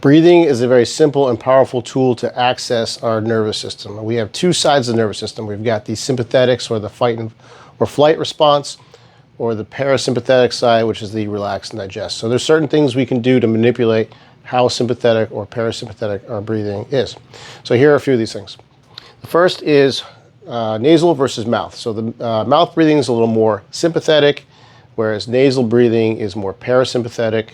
Breathing is a very simple and powerful tool to access our nervous system. We have two sides of the nervous system. We've got the sympathetics, or the fight or flight response, or the parasympathetic side, which is the relax and digest. So there's certain things we can do to manipulate how sympathetic or parasympathetic our breathing is. So here are a few of these things. The first is nasal versus mouth. So the mouth breathing is a little more sympathetic, whereas nasal breathing is more parasympathetic.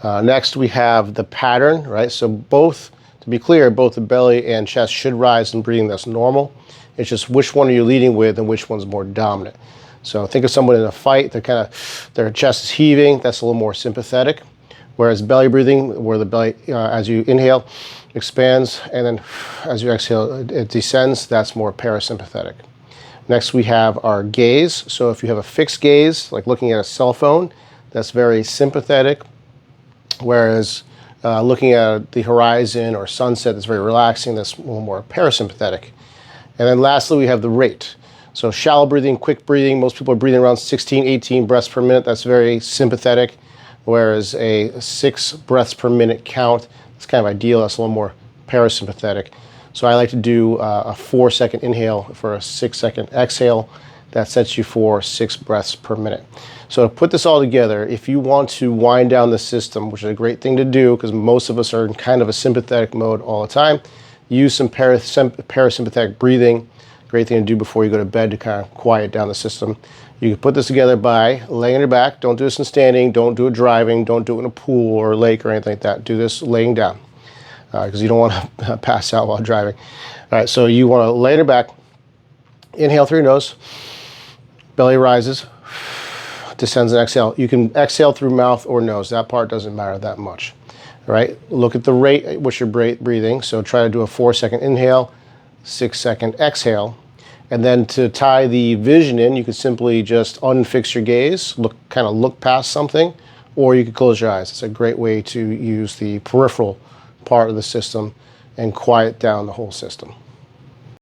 Next, we have the pattern, right? So both, to be clear, both the belly and chest should rise in breathing. That's normal. It's just which one are you leading with and which one's more dominant. So think of someone in a fight, their chest is heaving, that's a little more sympathetic. Whereas belly breathing, where the belly, as you inhale, expands, and then as you exhale, it descends, that's more parasympathetic. Next, we have our gaze. So if you have a fixed gaze, like looking at a cell phone, that's very sympathetic. Whereas looking at the horizon or sunset, that's very relaxing, that's a little more parasympathetic. And then lastly, we have the rate. So shallow breathing, quick breathing, most people are breathing around 16, 18 breaths per minute. That's very sympathetic. Whereas a 6 breaths per minute count, it's kind of ideal. That's a little more parasympathetic. So I like to do a 4-second inhale for a 6-second exhale. That sets you for 6 breaths per minute. So to put this all together, if you want to wind down the system, which is a great thing to do because most of us are in kind of a sympathetic mode all the time, use some parasympathetic breathing. Great thing to do before you go to bed to kind of quiet down the system. You can put this together by laying on your back. Don't do this in standing. Don't do it driving. Don't do it in a pool or a lake or anything like that. Do this laying down because you don't want to pass out while driving. All right, so you want to lay on your back. Inhale through your nose. Belly rises. Descends and exhale. You can exhale through mouth or nose. That part doesn't matter that much. All right, look at the rate at which you're breathing. So try to do a 4-second inhale, 6-second exhale. And then to tie the vision in, you can simply just unfix your gaze, kind of look past something, or you can close your eyes. It's a great way to use the peripheral part of the system and quiet down the whole system.